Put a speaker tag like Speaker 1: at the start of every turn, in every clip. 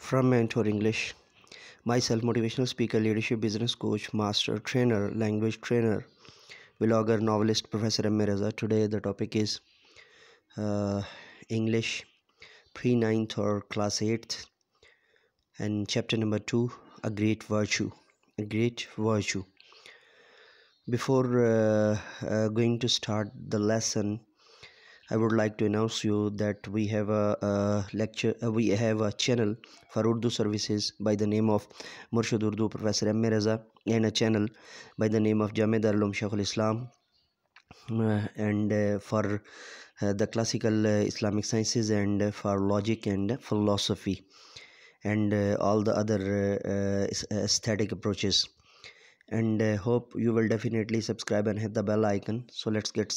Speaker 1: From Mentor English. Myself, motivational speaker, leadership business coach, master trainer, language trainer, vlogger, novelist, Professor M. Reza. Today, the topic is uh, English pre 9th or class 8th, and chapter number 2, A Great Virtue. A Great Virtue. Before going to start the lesson, I would like to announce you that we have we have a channel for Urdu services by the name of Murshid Urdu Professor M. Reza, and a channel by the name of Jamia Darul Uloom Shaykhul Islam, and for the classical Islamic sciences, and for logic and philosophy, and all the other aesthetic approaches. And hope you will definitely subscribe and hit the bell icon. So let's get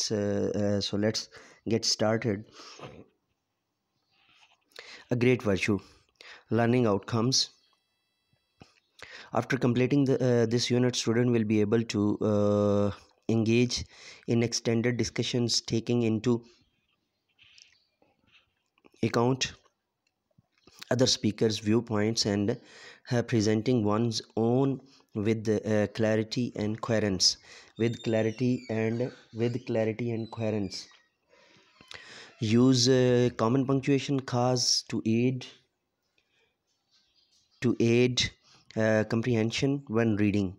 Speaker 1: started. A great virtue. Learning outcomes. After completing this unit, student will be able to engage in extended discussions, taking into account other speakers' viewpoints, and presenting one's own with clarity and coherence. With clarity and coherence. Use common punctuation cause to aid comprehension when reading.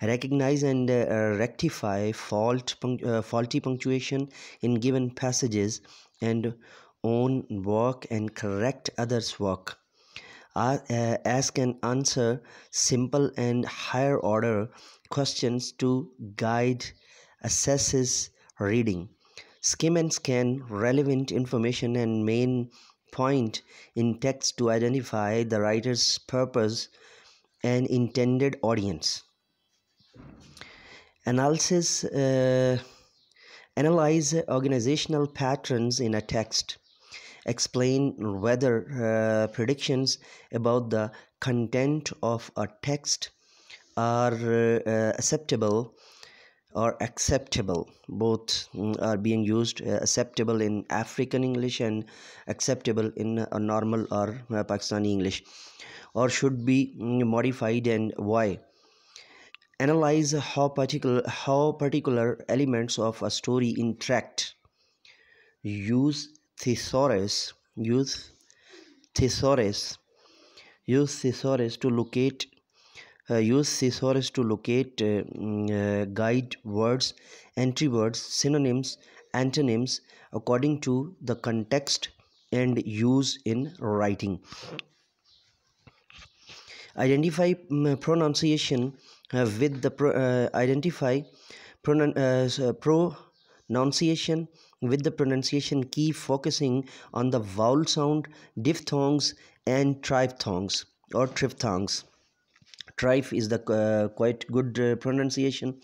Speaker 1: Recognize and rectify faulty punctuation in given passages, and own work and correct others' work. Ask and answer simple and higher order questions to guide assesses reading. Skim and scan relevant information and main point in text to identify the writer's purpose and intended audience. Analysis Analyze organizational patterns in a text. Explain whether predictions about the content of a text are acceptable or acceptable. Both are being used. Acceptable in African English and acceptable in a normal or Pakistani English, or should be modified, and why. Analyze how particular elements of a story interact. Use thesaurus. Thesaurus. Use thesaurus to locate guide words, entry words, synonyms, antonyms according to the context and use in writing. Identify pronunciation with the pronunciation with the pronunciation key, focusing on the vowel sound, diphthongs, and triphthongs or triphthongs. Triph is the quite good pronunciation,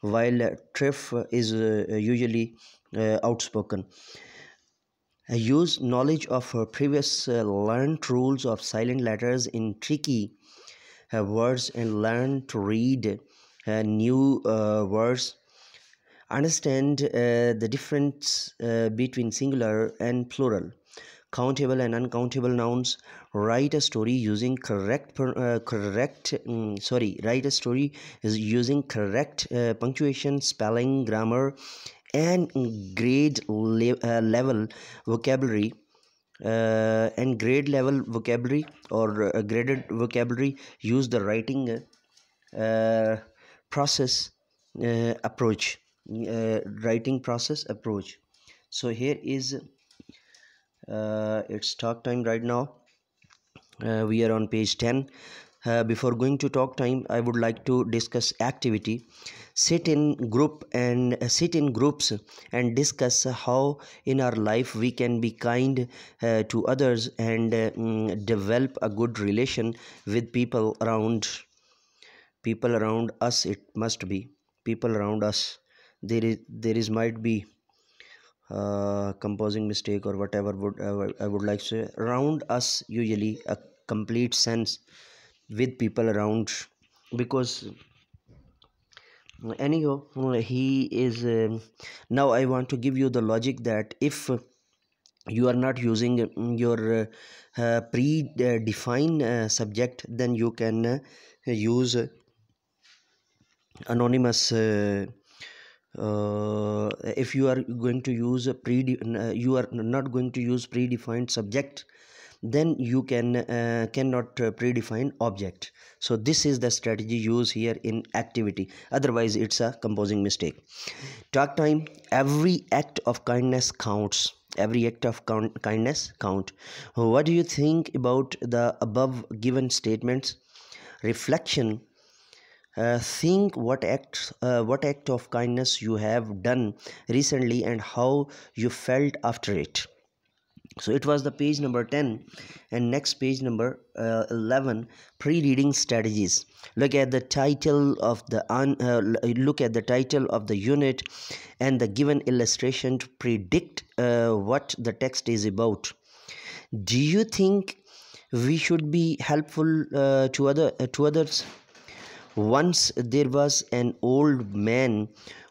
Speaker 1: while triph is usually outspoken. Use knowledge of previous learned rules of silent letters in tricky words, and learn to read new words. Understand the difference between singular and plural, countable and uncountable nouns. Write a story using correct punctuation, spelling, grammar, and level vocabulary grade level vocabulary or graded vocabulary. Use the writing process approach. So here is it's talk time right now. We are on page 10. Before going to talk time, I would like to discuss activity. Sit in groups and discuss how in our life we can be kind to others, and develop a good relation with people around us. It must be people around us. There is might be composing mistake or whatever I would like to say. Around us, usually a complete sense with people around, because anyhow he is now I want to give you the logic that if you are not using your pre-define subject, then you can use anonymous. If you are going to use you are not going to use predefined subject, then you cannot predefine object. So this is the strategy used here in activity, otherwise it's a composing mistake. Talk time. Every act of kindness counts. Every act of kindness count. What do you think about the above given statements? Reflection. Think what act of kindness you have done recently and how you felt after it. So it was the page number 10, and next page number 11, pre-reading strategies. Look at the title of the unit and the given illustration to predict what the text is about. Do you think we should be helpful to others? Once there was an old man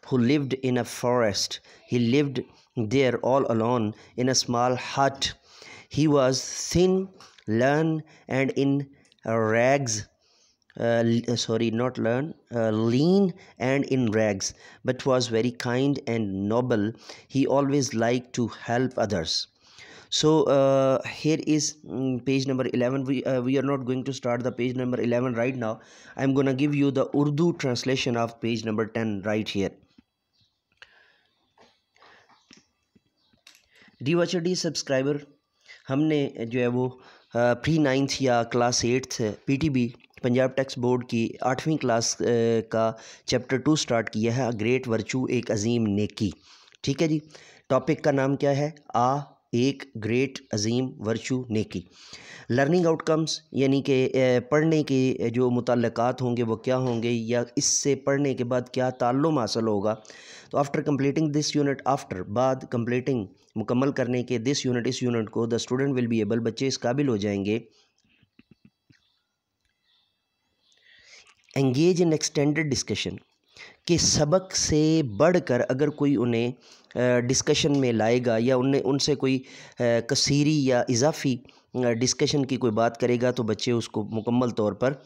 Speaker 1: who lived in a forest. He lived there all alone in a small hut. He was thin, lean, and in rags. Lean and in rags, but was very kind and noble. He always liked to help others. So here is page number 11. We are not going to start the page number 11 right now. I'm gonna give you the Urdu translation of page number 10 right here. D subscriber, हमने जो है वो pre 9th या class 8th PTB Punjab text board की 8वीं class का chapter 2 start किया है, ग्रेट वर्चू, एक अजीम नेकी। ठीक है जी। टॉपिक का नाम क्या है? एक ग्रेट अजीम वर्चू नेकी। लर्निंग आउटकम्स यानी कि पढ़ने के जो मुतल्लकात होंगे वो क्या होंगे, या इससे पढ़ने के बाद क्या ताल्लुम हासिल होगा। तो आफ्टर कंप्लीटिंग दिस यूनिट, बाद कंप्लीटिंग मुकम्मल करने के इस यूनिट को the student will be able, बच्चे इस काबिल हो जाएंगे, एंगेज इन एक्सटेंडेड डिस्कशन, कि सबक से बढ़कर अगर कोई उन्हें डिस्कशन में लाएगा या उनसे कोई कसीरी या इजाफी डिस्कशन की कोई बात करेगा तो बच्चे उसको मुकम्मल तौर पर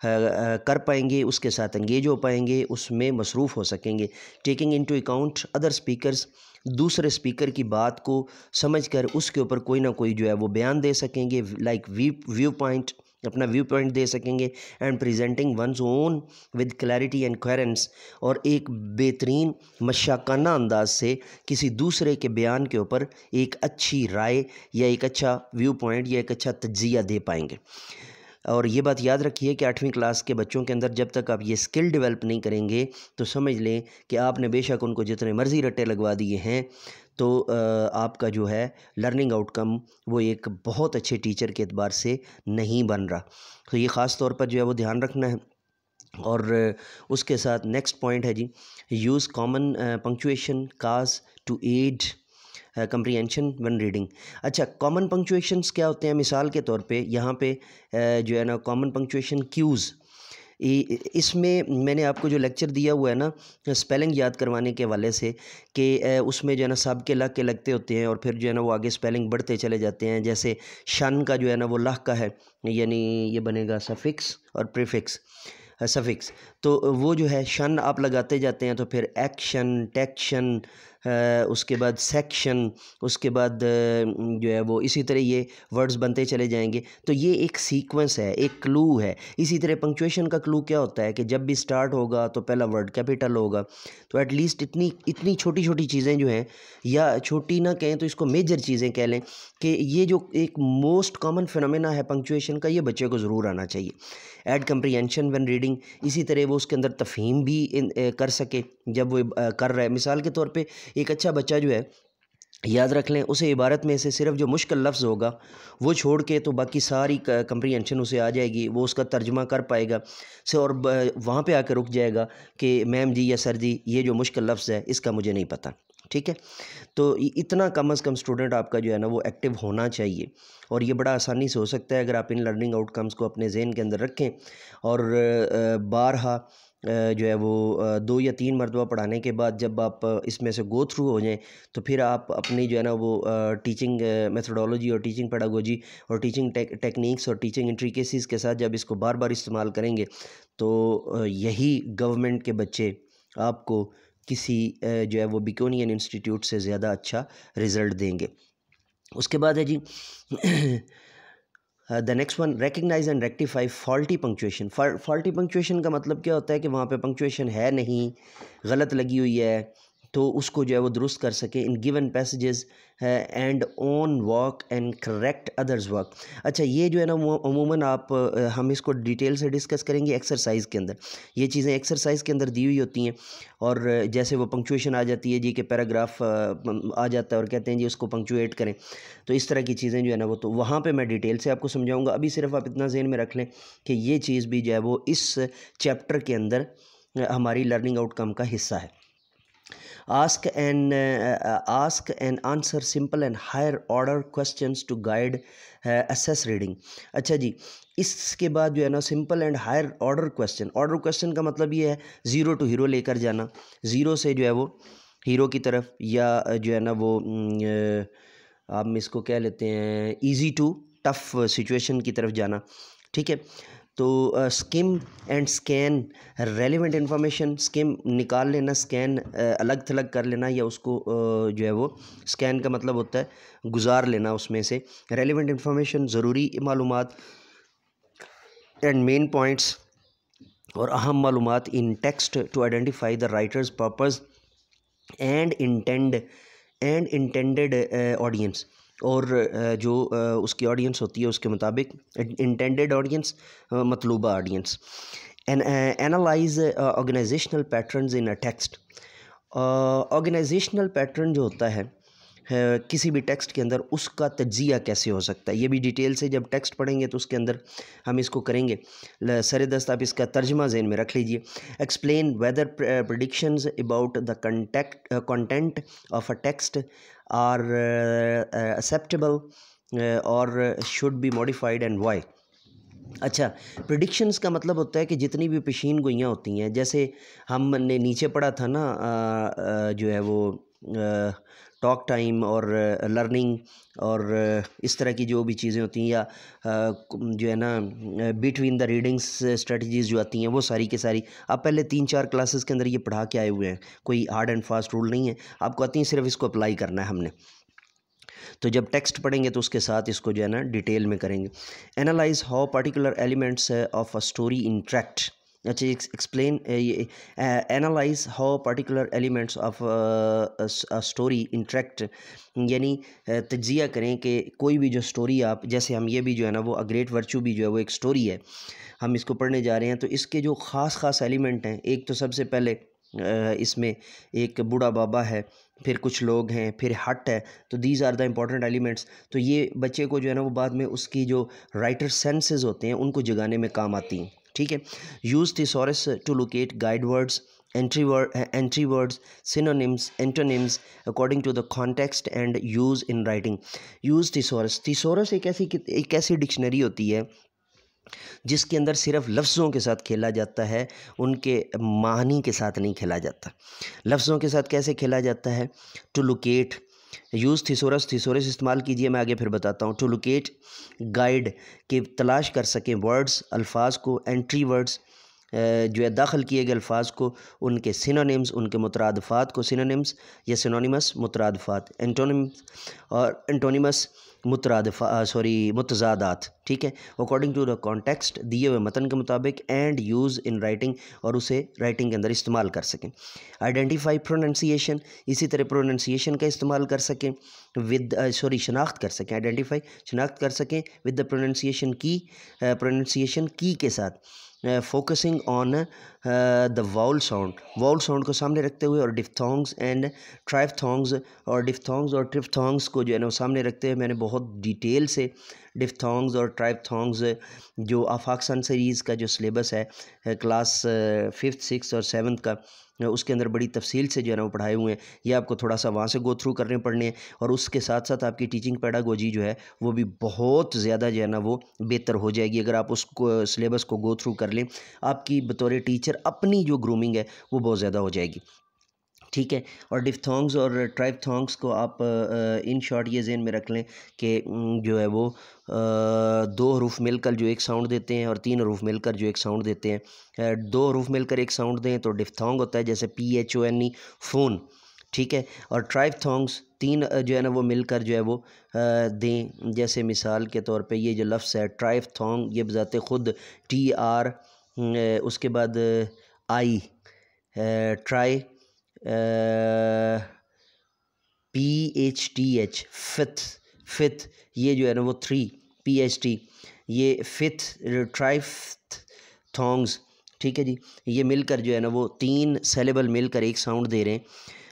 Speaker 1: कर पाएंगे, उसके साथ एंगेज हो पाएंगे, उसमें मसरूफ़ हो सकेंगे। Taking into account other speakers, दूसरे स्पीकर की बात को समझकर उसके ऊपर कोई ना कोई जो है वो बयान दे सकेंगे, लाइक व्यू पॉइंट, अपना व्यू पॉइंट दे सकेंगे। And presenting one's own with clarity and coherence, और एक बेहतरीन मशाकाना अंदाज से किसी दूसरे के बयान के ऊपर एक अच्छी राय या एक अच्छा व्यू पॉइंट या एक अच्छा तज्जिया दे पाएंगे। और ये बात याद रखिए कि 8वीं क्लास के बच्चों के अंदर जब तक आप ये स्किल डेवलप नहीं करेंगे तो समझ लें कि आपने बेशक उनको जितने मर्ज़ी रट्टे लगवा दिए हैं, तो आपका जो है लर्निंग आउटकम वो एक बहुत अच्छे टीचर के एतबार से नहीं बन रहा। तो ये ख़ास तौर पर जो है वो ध्यान रखना है। और उसके साथ नेक्स्ट पॉइंट है जी, use common punctuation cues to aid comprehension when reading. अच्छा, कॉमन पंक्चुएशंस क्या होते हैं? मिसाल के तौर पे यहाँ पे जो है ना कॉमन पंक्चुएशन क्यूज़, इसमें मैंने आपको जो लेक्चर दिया हुआ है ना स्पेलिंग याद करवाने के हवाले से, कि उसमें जो है ना सब के लग के लगते होते हैं और फिर जो है ना वो आगे स्पेलिंग बढ़ते चले जाते हैं। जैसे शन का जो है ना वो लह का है, यानी ये बनेगा सफिक्स और प्रीफिक्स सफिक्स, तो वो जो है शन आप लगाते जाते हैं तो फिर एक्शन, टेक्शन, उसके बाद सेक्शन, उसके बाद जो है वो इसी तरह ये वर्ड्स बनते चले जाएंगे। तो ये एक सीक्वेंस है, एक क्लू है। इसी तरह पंक्चुएशन का क्लू क्या होता है कि जब भी स्टार्ट होगा तो पहला वर्ड कैपिटल होगा। तो एटलीस्ट इतनी छोटी छोटी चीज़ें जो हैं, या छोटी ना कहें तो इसको मेजर चीज़ें कह लें, कि ये जो एक मोस्ट कॉमन फिनोमेना है पंक्चुएशन का, ये बच्चे को ज़रूर आना चाहिए। ऐड कंप्रीहेंशन व्हेन रीडिंग, इसी तरह वो उसके अंदर तफहीम भी कर सके जब वो कर रहा है। मिसाल के तौर पे एक अच्छा बच्चा जो है, याद रख लें, उसे इबारत में से सिर्फ जो मुश्किल लफ्ज़ होगा वो छोड़ के तो बाकी सारी कंप्रीहेंशन उसे आ जाएगी, वो उसका तर्जमा कर पाएगा से, और वहाँ पे आकर रुक जाएगा कि मैम जी या सर जी ये जो मुश्किल लफ्ज़ है इसका मुझे नहीं पता। ठीक है, तो इतना कम अज़ कम स्टूडेंट आपका जो है ना वो एक्टिव होना चाहिए, और ये बड़ा आसानी से हो सकता है अगर आप इन लर्निंग आउटकम्स को अपने जहन के अंदर रखें और बारहा जो है वो 2 या 3 मरतबा पढ़ाने के बाद जब आप इसमें से गो थ्रू हो जाएं तो फिर आप अपनी जो है ना वो टीचिंग मेथोडोलॉजी और टीचिंग पेडागोजी और टीचिंग टेक्निक्स और टीचिंग इंट्रिकेसीज़ के साथ जब इसको बार बार इस्तेमाल करेंगे तो यही गवर्नमेंट के बच्चे आपको किसी जो है वो बिकोनियन इंस्टीट्यूट से ज़्यादा अच्छा रिज़ल्ट देंगे। उसके बाद है जी the next one, recognize and rectify faulty punctuation. Faulty punctuation का मतलब क्या होता है कि वहाँ पे पंक्चुएशन है नहीं, गलत लगी हुई है, तो उसको जो है वो दुरुस्त कर सके in given passages and on work and correct others work. अच्छा, ये जो है ना वो अमूमन आप हम इसको डिटेल से डिस्कस करेंगे एक्सरसाइज के अंदर। ये चीज़ें एक्सरसाइज के अंदर दी हुई होती हैं और जैसे वो पंक्चुएशन आ जाती है जी कि पैराग्राफ आ जाता है और कहते हैं जी उसको पंक्चुएट करें, तो इस तरह की चीज़ें जो है ना वो तो वहाँ पे मैं डिटेल से आपको समझाऊंगा। अभी सिर्फ आप इतना ज़हन में रख लें कि ये चीज़ भी जो है वो इस चैप्टर के अंदर हमारी लर्निंग आउटकम का हिस्सा है। Ask and answer simple and higher order questions to guide assess reading। अच्छा जी, इसके बाद जो है ना simple and higher order question का मतलब ये है ज़ीरो टू हीरो लेकर जाना, ज़ीरो से जो है वो हीरो की तरफ, या जो है ना वो आप इसको कह लेते हैं इजी टू टफ सिचुएशन की तरफ जाना। ठीक है, तो scheme and scan relevant information, scheme निकाल लेना, स्कैन अलग थलग कर लेना, या उसको जो है वो स्कैन का मतलब होता है गुजार लेना उसमें से रेलिवेंट इन्फॉर्मेशन, ज़रूरी मालूमात एंड मेन पॉइंट्स और अहम मालूमात in text to identify the writer's purpose and intended audience, और जो उसकी ऑडियंस होती है उसके मुताबिक इंटेंडेड ऑडियंस, मतलूबा audience. Analyze organizational patterns in a text. Organizational pattern जो होता है किसी भी टेक्स्ट के अंदर, उसका तज्जिया कैसे हो सकता है, ये भी डिटेल से जब टेक्स्ट पढ़ेंगे तो उसके अंदर हम इसको करेंगे। सरेदस्त आप इसका तर्जमा ज़हन में रख लीजिए। Explain whether predictions about the content of a text are acceptable और should be modified and why. अच्छा, प्रिडिक्शंस का मतलब होता है कि जितनी भी पेशीन गोइयाँ होती हैं, जैसे हमने नीचे पढ़ा था ना जो है वो टॉक टाइम और लर्निंग और इस तरह की जो भी चीज़ें होती हैं, या जो है ना बिटवीन द रीडिंग्स स्ट्रेटजीज़ जो आती हैं, वो सारी के सारी आप पहले 3-4 क्लासेस के अंदर ये पढ़ा के आए हुए हैं। कोई हार्ड एंड फास्ट रूल नहीं है, आपको आती हैं, सिर्फ इसको अप्लाई करना है हमने। तो जब टेक्स्ट पढ़ेंगे तो उसके साथ इसको जो है ना डिटेल में करेंगे। Analyze how particular elements of a story interact. अच्छा, explain analyze how particular elements of a story interact, यानी तज्जिया करें कि कोई भी जो स्टोरी आप, जैसे हम ये भी जो है ना वो अ ग्रेट वर्चू भी जो है वो एक स्टोरी है, हम इसको पढ़ने जा रहे हैं, तो इसके जो ख़ास एलिमेंट हैं, एक तो सबसे पहले इसमें एक बूढ़ा बाबा है, फिर कुछ लोग हैं, फिर हट है, तो these are the important elements. तो ये बच्चे को जो है ना वो बाद में उसकी जो राइटर सेंसेस होते हैं उनको जगाने में काम आती हैं। ठीक है, use thesaurus to locate guide words, entry words, synonyms, antonyms according to the context and use in writing। use thesaurus एक ऐसी डिक्शनरी होती है जिसके अंदर सिर्फ लफ्ज़ों के साथ खेला जाता है, उनके मानी के साथ नहीं खेला जाता। लफ्ज़ों के साथ कैसे खेला जाता है? टू लोकेट, यूज़ थिसोरस इस्तेमाल कीजिए, मैं आगे फिर बताता हूँ। टू लोकेट, गाइड, कि तलाश कर सकें वर्ड्स, अल्फाज को, एंट्री वर्ड्स जो है दाखिल किए गए अल्फाज को, उनके सिनोनिम्स, उनके मुतरादफ़ात को, सिनोनिम्स या सिनोनिमस मुतरादफ़ात, एंटोनिम्स और एंटोनिमस मुतज़ादात। ठीक है, अकॉर्डिंग टू द कॉन्टेक्स्ट, दिए हुए मतन के मुताबिक, एंड यूज़ इन राइटिंग, और उसे राइटिंग के अंदर इस्तेमाल कर सकें। आइडेंटिफाई प्रोनंसिएशन, इसी तरह प्रोनंसिएशन का इस्तेमाल कर सकें विद शनाख्त कर सकें, आइडेंटिफाई शनाख्त कर सकें विद द प्रोनंसिएशन की के साथ, focusing on the vowel sound को सामने रखते हुए, और डिफ्थोंग्स एंड ट्राइफ्थोंग्स, और डिफ्थोंग्स और ट्रिफ्थोंग्स को जो है ना सामने रखते हुए मैंने बहुत डिटेल से डिफ्थोंग्स और ट्राइप्थोंग्स जो आफाकसन सीरीज़ का जो सिलेबस है क्लास 5th 6th और 7th का, उसके अंदर बड़ी तफसील से जो है ना वो पढ़ाए हुए हैं। ये आपको थोड़ा सा वहाँ से गो थ्रू करने पड़ने हैं, और उसके साथ साथ आपकी टीचिंग पेडागोजी जो है वो भी बहुत ज़्यादा जो है ना वो बेहतर हो जाएगी अगर आप उसको सिलेबस को गो थ्रू कर लें। आपकी बतौर टीचर अपनी जो ग्रूमिंग है वो बहुत ज़्यादा हो जाएगी, ठीक है। और डिफ्थोंग्स और ट्राइप्थोंग्स को आप इन शॉर्ट ये ज़हन में रख लें कि जो है वो 2 हरूफ मिलकर जो एक साउंड देते हैं और 3 हरूफ मिलकर जो एक साउंड देते हैं। 2 हरूफ मिलकर एक साउंड दें तो डिफ्थोंग होता है, जैसे PHONE फ़ोन, ठीक है। और ट्राइप्थोंग्स 3 जो है ना वो मिलकर जो है वो दें, जैसे मिसाल के तौर पे ये जो लफ्ज़ है ट्राइप्थोंग, ये बजाते ख़ुद TR, उसके बाद आई, ट्राई, PHTH, फिथ, ये जो है ना वो 3 PHT, ये फिथ ट्राइफ्थ थोंग्स, ठीक है जी। ये मिलकर जो है ना वो 3 सेलेबल मिलकर एक साउंड दे रहे हैं।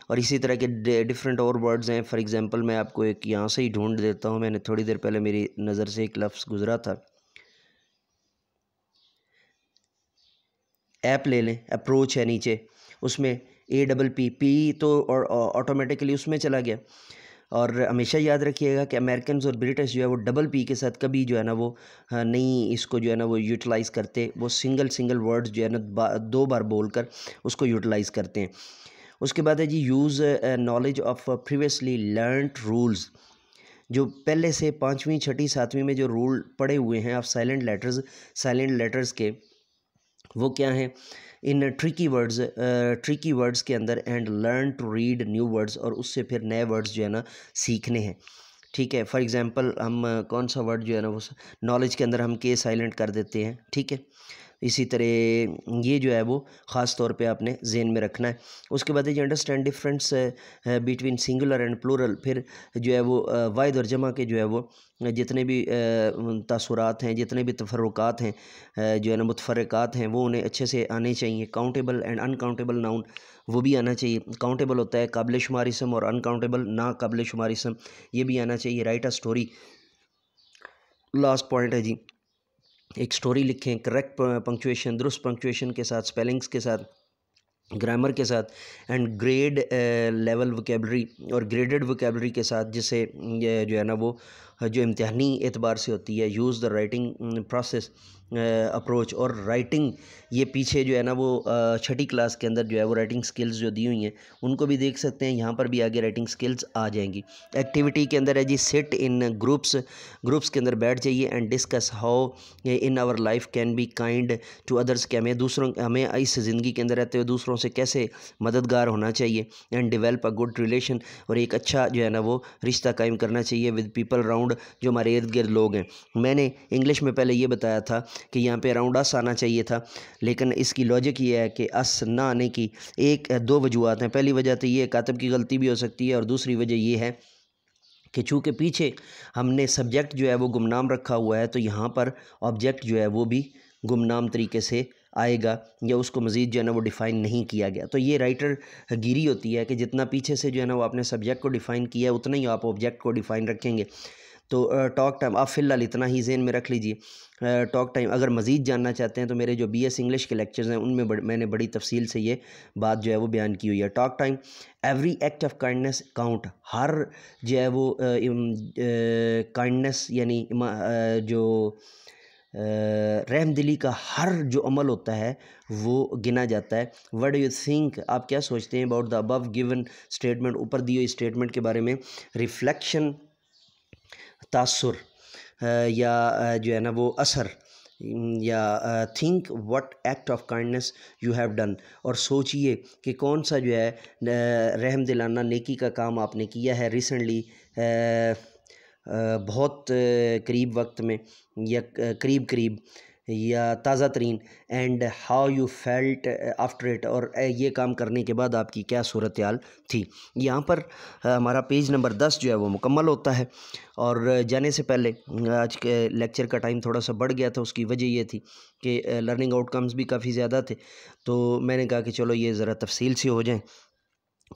Speaker 1: और इसी तरह के डिफरेंट और वर्ड्स हैं। फॉर एग्जांपल मैं आपको एक यहाँ से ही ढूंढ देता हूँ, मैंने थोड़ी देर पहले मेरी नज़र से एक लफ्ज़ गुजरा था। ऐप ले लें, अप्रोच है नीचे, उसमें APP तो और ऑटोमेटिकली उसमें चला गया। और हमेशा याद रखिएगा कि अमेरिकन और ब्रिटिश जो है वो DP के साथ कभी जो है ना वो नहीं इसको जो है ना वो यूटिलाइज़ करते, वो सिंगल वर्ड्स जो है ना 2 बार बोलकर उसको यूटिलाइज़ करते हैं। उसके बाद है जी use knowledge of previously learned rules, जो पहले से 5वीं 6ठी 7वीं में जो रूल पढ़े हुए हैं आप साइलेंट लेटर्स के, वो क्या हैं इन ट्रिकी वर्ड्स के अंदर, and learn to read new words, और उससे फिर नए वर्ड्स जो है ना सीखने हैं, ठीक है। फॉर एग्जांपल हम कौन सा वर्ड जो है ना वो नॉलेज के अंदर हम के साइलेंट कर देते हैं, ठीक है। इसी तरह ये जो है वो ख़ास तौर पे आपने ज़हन में रखना है। उसके बाद ये understand difference between singular and plural, फिर जो है वो वाहिद और जमा के जो है वो जितने भी तासुरात हैं, जितने भी तफर्रुकात हैं, जो है ना मुतफर्रिकात हैं, वो उन्हें अच्छे से आने चाहिए। काउंटेबल एंड अनकाउंटेबल नाउन, वो भी आना चाहिए। काउंटेबल होता है काबिल शुमार इसम, और अनकाउंटेबल ना काबिल शुमार इसम, ये भी आना चाहिए। Right a story, last point है जी, एक स्टोरी लिखें करेक्ट पंक्चुएशन, दुरुस्त पंक्चुएशन के साथ, स्पेलिंग्स के साथ, ग्रामर के साथ, एंड ग्रेड लेवल वोकेबलरी और ग्रेडेड वोकेबलरी के साथ, जिससे ये जो है ना वो जो इम्तिहानी एतबार से होती है। Use the writing process approach, और राइटिंग ये पीछे जो है ना वो 6ठी क्लास के अंदर जो है वो राइटिंग स्किल्स जो दी हुई हैं उनको भी देख सकते हैं, यहाँ पर भी आगे राइटिंग स्किल्स आ जाएंगी। एक्टिविटी के अंदर है जी सिट इन ग्रुप्स के अंदर बैठ जाइए and discuss how in our life can be kind to others, कि हमें इस ज़िंदगी के अंदर रहते हुए दूसरों से कैसे मददगार होना चाहिए, and develop a good relation, और एक अच्छा जो है ना वो रिश्ता कायम करना चाहिए विद पीपल राउंड, जो हमारे इर्द गिर्द लोग हैं। मैंने इंग्लिश में पहले ये बताया था कि यहाँ पे अराउंड अस आना चाहिए था, लेकिन इसकी लॉजिक ये है कि अस ना आने की दो वजूहत हैं। पहली वजह तो ये कातब की गलती भी हो सकती है, और दूसरी वजह ये है कि चूँकि पीछे हमने सब्जेक्ट जो है वो गुमनाम रखा हुआ है, तो यहाँ पर ऑब्जेक्ट जो है वो भी गुमनाम तरीके से आएगा, या उसको मज़ीद जो है ना वो डिफ़ाइन नहीं किया गया। तो ये राइटर गिरी होती है कि जितना पीछे से जो है ना वो आपने सब्जेक्ट को डिफ़ाइन किया है, उतना ही आप ऑब्जेक्ट को डिफ़ाइन रखेंगे। तो टॉक टाइम आप फ़िलहाल इतना ही ज़हन में रख लीजिए। टॉक टाइम अगर मज़ीद जानना चाहते हैं तो मेरे जो BS इंग्लिश के लेक्चर्स हैं उनमें मैंने बड़ी तफसील से ये बात जो है वो बयान की हुई है। Talk time, every act of kindness count, हर जो है वो काइंडनेस यानी जो रहमदिली का हर जो अमल होता है वो गिना जाता है। व्हाट डू यू थिंक, आप क्या सोचते हैं about the above given statement, ऊपर दी हुई स्टेटमेंट के बारे में। रिफ्लेक्शन, तासुर या जो है ना वो असर, या think what act of kindness you have done, और सोचिए कि कौन सा जो है रहम दिलाना नेकी का काम आपने किया है रिसेंटली, बहुत करीब वक्त में, या करीब या ताज़ा तरीन, and how you felt after it, और ये काम करने के बाद आपकी क्या सूरत हाल थी। यहाँ पर हमारा पेज नंबर 10 जो है वो मुकम्मल होता है। और जाने से पहले आज के लेक्चर का टाइम थोड़ा सा बढ़ गया था, उसकी वजह ये थी कि लर्निंग आउटकम्स भी काफ़ी ज़्यादा थे, तो मैंने कहा कि चलो ये ज़रा तफसील से हो जाए।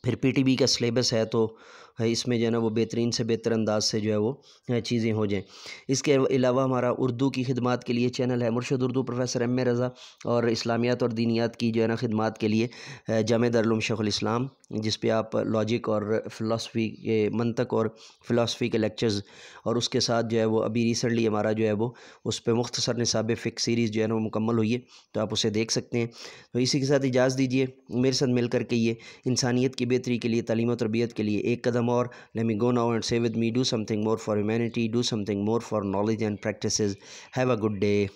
Speaker 1: फिर PTB का सिलेबस है, तो इसमें जो है ना वो बेहतरीन से बेहतर अंदाज से जो है वो चीज़ें हो जाएँ। इसके अलावा हमारा उर्दू की खिदमत के लिए चैनल है मुर्शद उर्दू प्रोफेसर एम ए रज़ा, और इस्लामियात और दीनियात की जो है ना खिदमत के लिए जामे दारुल उलूम शेखुल इस्लाम, जिस पे आप लॉजिक और फ़िलासफ़ी के मंतक और फ़िलासफ़ी के लेक्चर्स, और उसके साथ जो है वो अभी रिसेंटली हमारा जो है वो उस पर मुख्तसर निसाब फ़िक्ह सीरीज़ जो है ना वो मुकम्मल हुई है, तो आप उसे देख सकते हैं। तो इसी के साथ इजाज़त दीजिए, मेरे साथ मिल कर के ये इंसानियत की बेहतरी के लिए, तालीम और तरबियत के लिए एक कदम और। Let me go now and say with me, do something more for humanity, do something more for knowledge and practices. Have a good day.